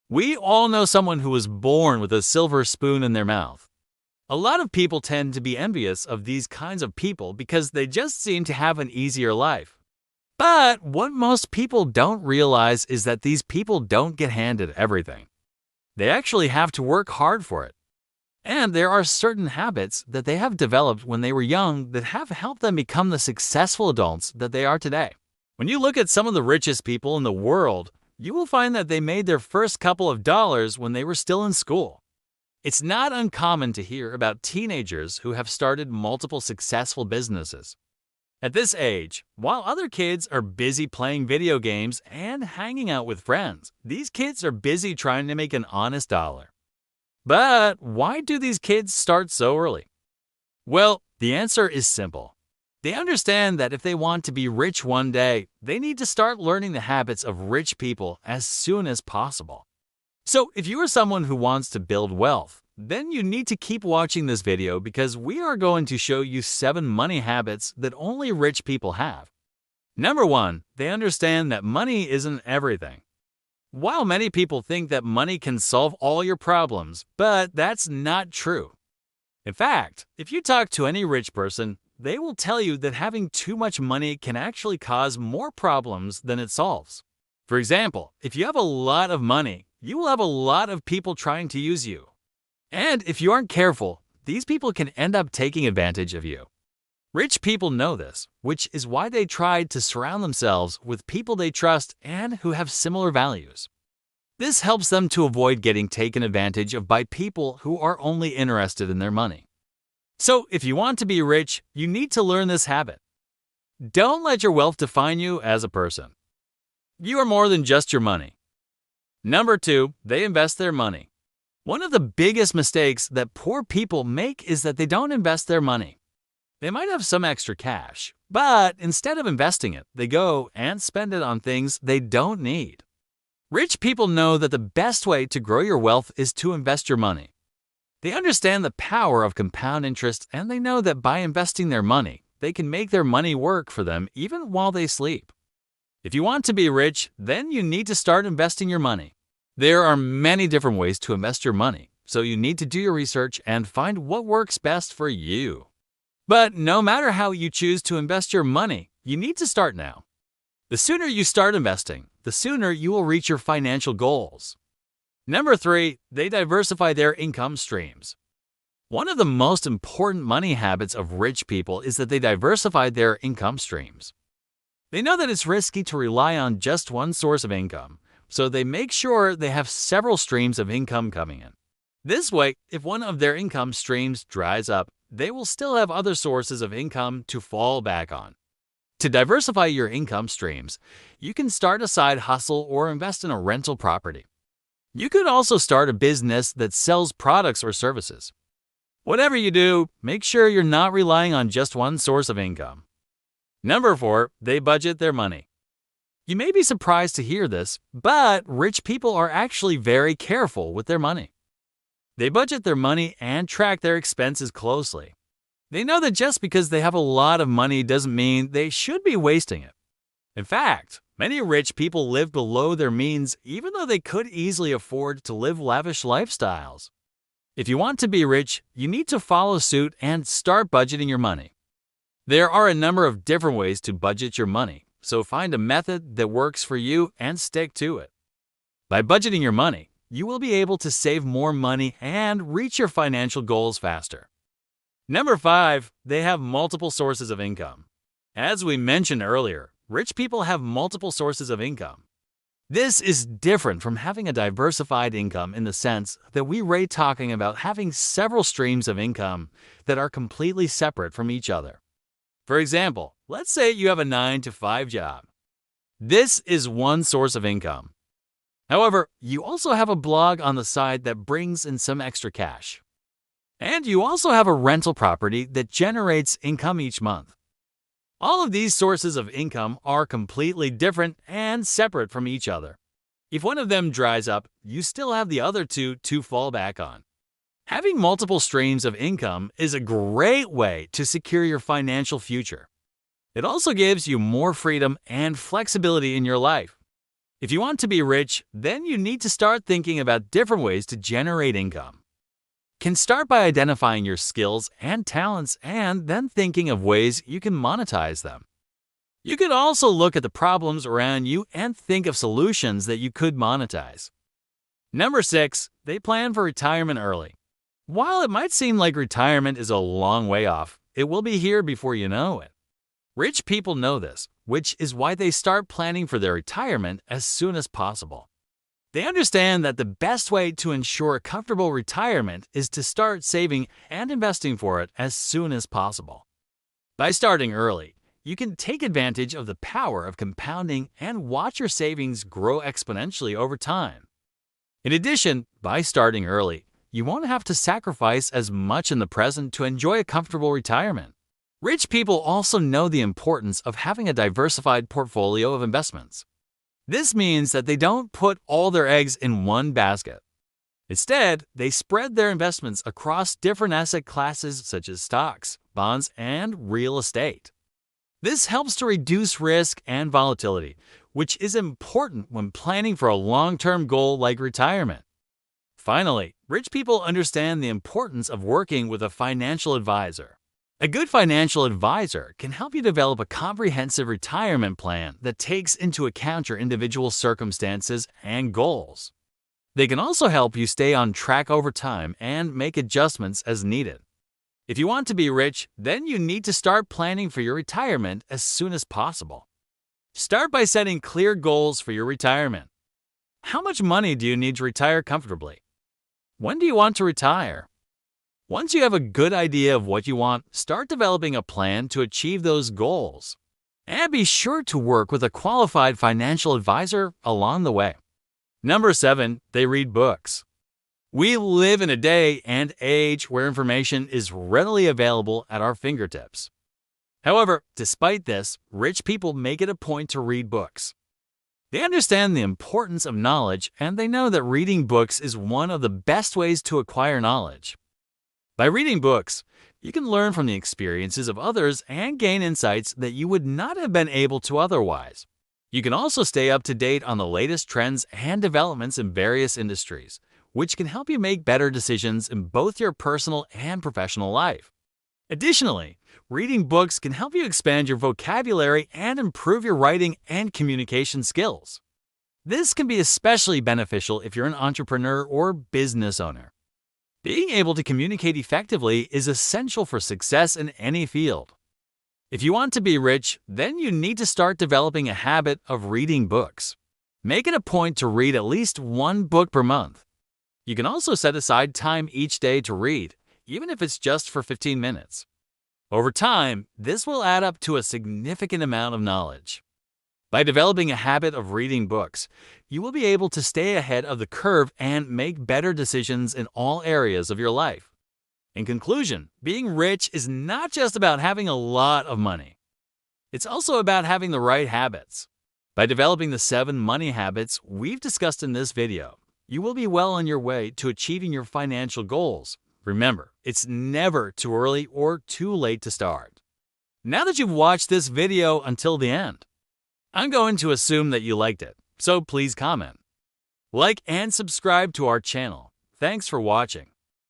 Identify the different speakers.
Speaker 1: We all know someone who was born with a silver spoon in their mouth. A lot of people tend to be envious of these kinds of people because they just seem to have an easier life. But what most people don't realize is that these people don't get handed everything. They actually have to work hard for it. And there are certain habits that they have developed when they were young that have helped them become the successful adults that they are today. When you look at some of the richest people in the world, you will find that they made their first couple of dollars when they were still in school. It's not uncommon to hear about teenagers who have started multiple successful businesses. At this age, while other kids are busy playing video games and hanging out with friends, these kids are busy trying to make an honest dollar. But why do these kids start so early? Well, the answer is simple. They understand that if they want to be rich one day, they need to start learning the habits of rich people as soon as possible. So if you are someone who wants to build wealth, then you need to keep watching this video because we are going to show you 7 money habits that only rich people have. Number 1, they understand that money isn't everything. While many people think that money can solve all your problems, but that's not true. In fact, if you talk to any rich person, they will tell you that having too much money can actually cause more problems than it solves. For example, if you have a lot of money, you will have a lot of people trying to use you. And if you aren't careful, these people can end up taking advantage of you. Rich people know this, which is why they try to surround themselves with people they trust and who have similar values. This helps them to avoid getting taken advantage of by people who are only interested in their money. So if you want to be rich, you need to learn this habit. Don't let your wealth define you as a person. You are more than just your money. Number 2, they invest their money. One of the biggest mistakes that poor people make is that they don't invest their money. They might have some extra cash, but instead of investing it, they go and spend it on things they don't need. Rich people know that the best way to grow your wealth is to invest your money. They understand the power of compound interest, and they know that by investing their money, they can make their money work for them even while they sleep. If you want to be rich, then you need to start investing your money. There are many different ways to invest your money, so you need to do your research and find what works best for you. But no matter how you choose to invest your money, you need to start now. The sooner you start investing, the sooner you will reach your financial goals. Number 3, they diversify their income streams. One of the most important money habits of rich people is that they diversify their income streams. They know that it's risky to rely on just one source of income, so they make sure they have several streams of income coming in. This way, if one of their income streams dries up, they will still have other sources of income to fall back on. To diversify your income streams, you can start a side hustle or invest in a rental property. You could also start a business that sells products or services. Whatever you do, make sure you're not relying on just one source of income. Number 4, they budget their money. You may be surprised to hear this, but rich people are actually very careful with their money. They budget their money and track their expenses closely. They know that just because they have a lot of money doesn't mean they should be wasting it. In fact, many rich people live below their means even though they could easily afford to live lavish lifestyles. If you want to be rich, you need to follow suit and start budgeting your money. There are a number of different ways to budget your money, so find a method that works for you and stick to it. By budgeting your money, you will be able to save more money and reach your financial goals faster. Number 5, they have multiple sources of income. As we mentioned earlier, rich people have multiple sources of income. This is different from having a diversified income in the sense that we rate talking about having several streams of income that are completely separate from each other. For example, let's say you have a 9-to-5 job. This is one source of income. However, you also have a blog on the side that brings in some extra cash. And you also have a rental property that generates income each month. All of these sources of income are completely different and separate from each other. If one of them dries up, you still have the other two to fall back on. Having multiple streams of income is a great way to secure your financial future. It also gives you more freedom and flexibility in your life. If you want to be rich, then you need to start thinking about different ways to generate income. Can start by identifying your skills and talents and then thinking of ways you can monetize them. You could also look at the problems around you and think of solutions that you could monetize. Number 6, they plan for retirement early. While it might seem like retirement is a long way off, it will be here before you know it. Rich people know this, which is why they start planning for their retirement as soon as possible. They understand that the best way to ensure a comfortable retirement is to start saving and investing for it as soon as possible. By starting early, you can take advantage of the power of compounding and watch your savings grow exponentially over time. In addition, by starting early, you won't have to sacrifice as much in the present to enjoy a comfortable retirement. Rich people also know the importance of having a diversified portfolio of investments. This means that they don't put all their eggs in one basket. Instead, they spread their investments across different asset classes such as stocks, bonds, and real estate. This helps to reduce risk and volatility, which is important when planning for a long-term goal like retirement. Finally, rich people understand the importance of working with a financial advisor. A good financial advisor can help you develop a comprehensive retirement plan that takes into account your individual circumstances and goals. They can also help you stay on track over time and make adjustments as needed. If you want to be rich, then you need to start planning for your retirement as soon as possible. Start by setting clear goals for your retirement. How much money do you need to retire comfortably? When do you want to retire? Once you have a good idea of what you want, start developing a plan to achieve those goals. And be sure to work with a qualified financial advisor along the way. Number 7, they read books. We live in a day and age where information is readily available at our fingertips. However, despite this, rich people make it a point to read books. They understand the importance of knowledge, and they know that reading books is one of the best ways to acquire knowledge. By reading books, you can learn from the experiences of others and gain insights that you would not have been able to otherwise. You can also stay up to date on the latest trends and developments in various industries, which can help you make better decisions in both your personal and professional life. Additionally, reading books can help you expand your vocabulary and improve your writing and communication skills. This can be especially beneficial if you're an entrepreneur or business owner. Being able to communicate effectively is essential for success in any field. If you want to be rich, then you need to start developing a habit of reading books. Make it a point to read at least one book per month. You can also set aside time each day to read, even if it's just for 15 minutes. Over time, this will add up to a significant amount of knowledge. By developing a habit of reading books, you will be able to stay ahead of the curve and make better decisions in all areas of your life. In conclusion, being rich is not just about having a lot of money. It's also about having the right habits. By developing the 7 money habits we've discussed in this video, you will be well on your way to achieving your financial goals. Remember, it's never too early or too late to start. Now that you've watched this video until the end, I'm going to assume that you liked it, so please comment. Like and subscribe to our channel. Thanks for watching.